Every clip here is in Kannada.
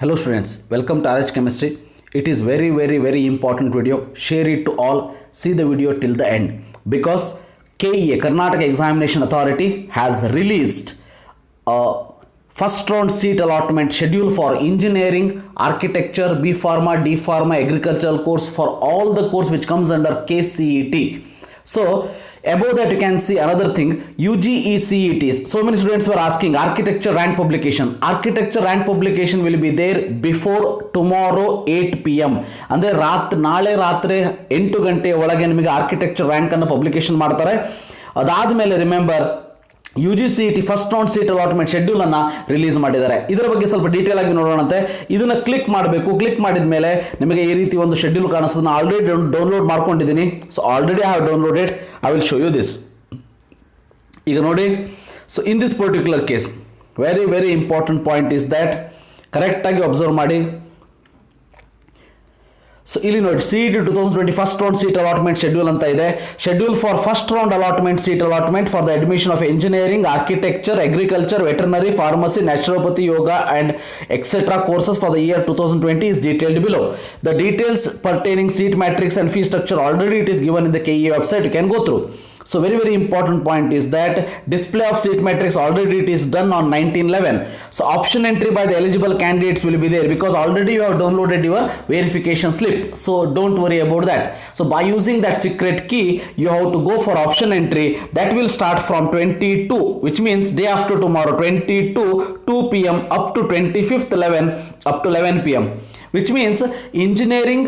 Hello students, welcome to RH Chemistry. It is very important video. Share it to all. See the video till the end because KEA Karnataka Examination Authority has released a first round seat allotment schedule for engineering, architecture, B Pharma, D Pharma, agricultural course for all the course which comes under KCET. So above that you can see another thing, UGE CETs. So many students were asking architecture rank publication. Architecture rank publication will be there before tomorrow 8 PM. ಅಂದರೆ ನಾಳೆ ರಾತ್ರಿ 8 ಗಂಟೆ ಒಳಗೆ ನಿಮಗೆ ಆರ್ಕಿಟೆಕ್ಚರ್ ರ್ಯಾಂಕ್ ಅನ್ನು ಪಬ್ಲಿಕೇಶನ್ ಮಾಡ್ತಾರೆ. ಅದಾದಮೇಲೆ remember UGCET first round seat allotment schedule ಅನ್ನ ರಿಲೀಸ್ ಮಾಡಿದ್ದಾರೆ. ಇದರ ಬಗ್ಗೆ ಸ್ವಲ್ಪ ಡೀಟೇಲ್ ಆಗಿ ನೋಡೋಣಂತೆ. ಇದನ್ನ ಕ್ಲಿಕ್ ಮಾಡಬೇಕು. ಕ್ಲಿಕ್ ಮಾಡಿದ ಮೇಲೆ ನಿಮಗೆ ಈ ರೀತಿ ಒಂದು ಶೆಡ್ಯೂಲ್ ಕಾಣಿಸ್ತದೆ. ನಾನು ಆಲ್ರೆಡಿ ಡೌನ್ಲೋಡ್ ಮಾಡ್ಕೊಂಡಿದ್ದೀನಿ. So already I have downloaded. I will show you this. ಈಗ ನೋಡಿ, so in this particular case very important point is that correct ಆಗಿ ಅಬ್ಸರ್ವ್ ಮಾಡಿ. ಸೊ ಇಲ್ಲಿ ನೋಡಿ, CET 2020 first round seat allotment schedule ಅಂತ ಇದೆ. Schedule for first round allotment seat allotment for the admission of engineering, architecture, agriculture, veterinary, pharmacy, naturopathy, yoga and etcetera courses for the year 2020 is detailed below. The details pertaining seat matrix and fee structure already it is given in the KEA website. You can go through. So very important point is that display of seat matrix already it is done on 1911. So option entry by the eligible candidates will be there because already you have downloaded your verification slip. So don't worry about that. So by using that secret key you have to go for option entry. That will start from 22, which means day after tomorrow, 22 2 PM up to 25th 11 up to 11 PM, which means engineering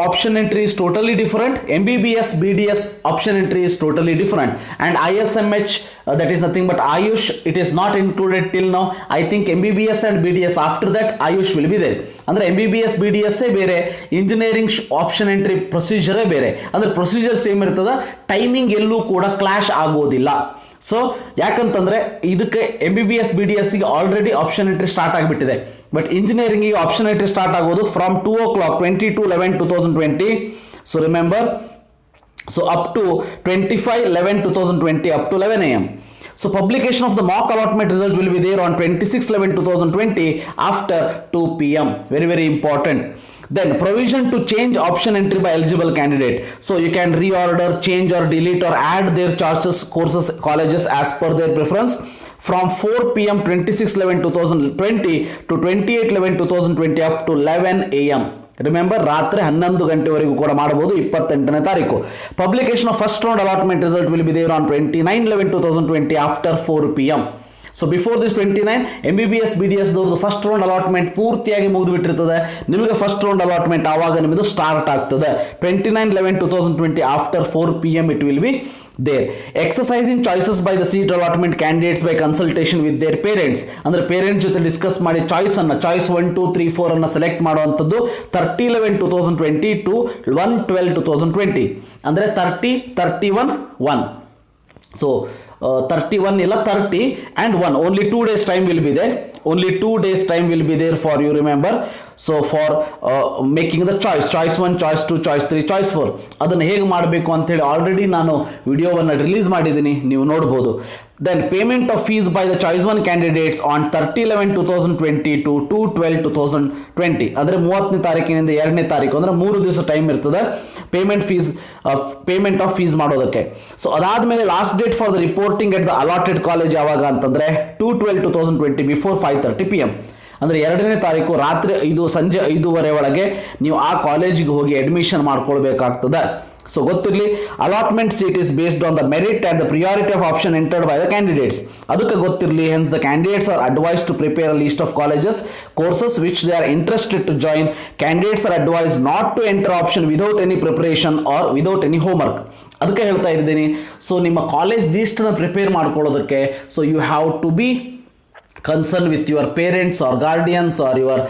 option entry is totally different. MBBS BDS option entry is totally different, and ISMH that is nothing but Ayush, it is not included till now. I think MBBS and BDS after that Ayush will be there. ಅಂದ್ರೆ MBBS BDS ಬೇರೆ, ಇಂಜಿನಿಯರಿಂಗ್ ಆಪ್ಷನ್ ಎಂಟ್ರಿ ಪ್ರೊಸೀಜರೇ ಬೇರೆ. ಅಂದ್ರೆ ಪ್ರೊಸೀಜರ್ ಸೇಮ್ ಇರ್ತದ, ಟೈಮಿಂಗ್ ಎಲ್ಲೂ ಕೂಡ ಕ್ಲಾಶ್ ಆಗೋದಿಲ್ಲ. ಸೊ ಯಾಕಂತಂದ್ರೆ ಇದಕ್ಕೆ MBBS BDS ಗೆ ಆಲ್ರೆಡಿ ಆಪ್ಷನ್ ಎಂಟ್ರಿ ಸ್ಟಾರ್ಟ್ ಆಗಿಬಿಟ್ಟಿದೆ. ಬಟ್ ಇಂಜಿನಿಯರಿಂಗ್ ಗೆ ಆಪ್ಷನ್ ಎಂಟ್ರಿ ಸ್ಟಾರ್ಟ್ ಆಗೋದು from 2 o'clock 22/11/2020. So remember, so up to 25/11/2020 up to 11 AM. So publication of the mock allotment result will be there on 26/11/2020 after 2 PM. Very important. Then provision to change option entry by eligible candidate. So you can reorder, change or delete or add their choices, courses, colleges as per their preference from 4 PM 26/11/2020 to 28/11/2020 up to 11 AM. Remember, ರಾತ್ರಿ 11 ಗಂಟೆವರೆಗೂ ಕೂಡ ಮಾಡಬಹುದು. 28ನೇ ತಾರೀಕು publication of first round allotment result will be there on 29/11/2020 after 4 PM. So before this 29 MBBS BDS ದವ್ರದ್ದು ಫಸ್ಟ್ ರೌಂಡ್ ಅಲಾಟ್ಮೆಂಟ್ ಪೂರ್ತಿಯಾಗಿ ಮುಗಿದು ಬಿಟ್ಟಿರ್ತದೆ. ನಿಮಗೆ ಫಸ್ಟ್ ರೌಂಡ್ ಅಲಾಟ್ಮೆಂಟ್ ಆವಾಗ ನಿಮ್ಮದು ಸ್ಟಾರ್ಟ್ ಆಗ್ತದೆ 29/11/2020 after 4 PM it will be there. Exercising choices by the seat allotment candidates by consultation with their parents. ಅಂದ್ರೆ ಪೇರೆಂಟ್ಸ್ ಜೊತೆ ಡಿಸ್ಕಸ್ ಮಾಡಿ ಚಾಯ್ಸ್ 1, 2, 3, 4 ಅನ್ನ ಸೆಲೆಕ್ಟ್ ಮಾಡುವಂಥದ್ದು 30/11/2020 to 1/12/2020. ಅಂದ್ರೆ 30, 31, 1. So 31 ಇಲ್ಲ 30 and 1, only 2 days time will be there. Only 2 days time will be there for you, remember. So for making the choice 1, choice 2, choice 3, choice 4 ಅದನ್ನು ಹೇಗೆ ಮಾಡಬೇಕು ಅಂತ ಹೇಳಿ ಆಲ್ರೆಡಿ ನಾನು ವಿಡಿಯೋವನ್ನು ರಿಲೀಸ್ ಮಾಡಿದ್ದೀನಿ, ನೀವು ನೋಡಬಹುದು. Then payment of fees by the choice 1 candidates on 30/11/2020 to 2/12/2020. ಅಂದರೆ 30ನೇ ತಾರೀಕಿನಿಂದ 2ನೇ ತಾರೀಕು ಅಂದ್ರೆ 3 ದಿವಸ ಟೈಮ್ ಇರ್ತದೆ ಪೇಮೆಂಟ್ ಆಫ್ ಫೀಸ್ ಮಾಡೋದಕ್ಕೆ. ಸೊ ಅದಾದ್ಮೇಲೆ last date for the reporting at the allotted college ಯಾವಾಗ ಅಂತಂದ್ರೆ 2/12/2020 ಬಿಫೋರ್ 5:30 PM. ಅಂದರೆ 2ನೇ ತಾರೀಕು ರಾತ್ರಿ ಸಂಜೆ 5:30 ಒಳಗೆ ನೀವು ಆ ಕಾಲೇಜಿಗೆ ಹೋಗಿ ಅಡ್ಮಿಷನ್ ಮಾಡ್ಕೊಳ್ಬೇಕಾಗ್ತದೆ. ಸೊ ಗೊತ್ತಿರಲಿ, allotment seat is based on the merit and the priority of option entered by the candidates. ಅದಕ್ಕೆ ಗೊತ್ತಿರಲಿ, hence the candidates are advise to prepare a list of colleges courses which they are interested to join. Candidates are advise not to enter option without any preparation or without any homework. ಅದಕ್ಕೆ ಹೇಳ್ತಾ ಇದ್ದೀನಿ. ಸೊ ನಿಮ್ಮ ಕಾಲೇಜ್ ಲಿಸ್ಟನ್ನು ಪ್ರಿಪೇರ್ ಮಾಡ್ಕೊಳ್ಳೋದಕ್ಕೆ so you have to be concern with your parents or guardians or your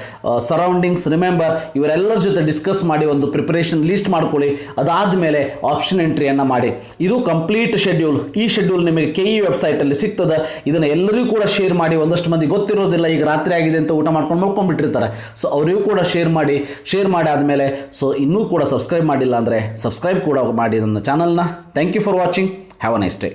surroundings. Remember, ಇವರೆಲ್ಲರ ಜೊತೆ ಡಿಸ್ಕಸ್ ಮಾಡಿ ಒಂದು ಪ್ರಿಪರೇಷನ್ ಲಿಸ್ಟ್ ಮಾಡ್ಕೊಳ್ಳಿ. ಅದಾದಮೇಲೆ ಆಪ್ಷನ್ ಎಂಟ್ರಿಯನ್ನು ಮಾಡಿ. ಇದು ಕಂಪ್ಲೀಟ್ ಶೆಡ್ಯೂಲ್. ಈ ಶೆಡ್ಯೂಲ್ ನಿಮಗೆ KE ವೆಬ್ಸೈಟಲ್ಲಿ ಸಿಗ್ತದೆ. ಇದನ್ನು ಎಲ್ಲರಿಗೂ ಕೂಡ ಶೇರ್ ಮಾಡಿ. ಒಂದಷ್ಟು ಮಂದಿ ಗೊತ್ತಿರೋದಿಲ್ಲ, ಈಗ ರಾತ್ರಿ ಆಗಿದೆ ಅಂತ ಊಟ ಮಾಡ್ಕೊಂಡು ಮಲ್ಕೊಂಡ್ಬಿಟ್ಟಿರ್ತಾರೆ. ಸೊ ಅವರಿಗೂ ಕೂಡ ಶೇರ್ ಮಾಡಿ ಆದಮೇಲೆ ಸೊ ಇನ್ನೂ ಕೂಡ ಸಬ್ಸ್ಕ್ರೈಬ್ ಮಾಡಿಲ್ಲ ಅಂದರೆ ಸಬ್ಸ್ಕ್ರೈಬ್ ಕೂಡ ಮಾಡಿ ನನ್ನ ಚಾನಲ್ನ. Thank you for watching. Have a nice day.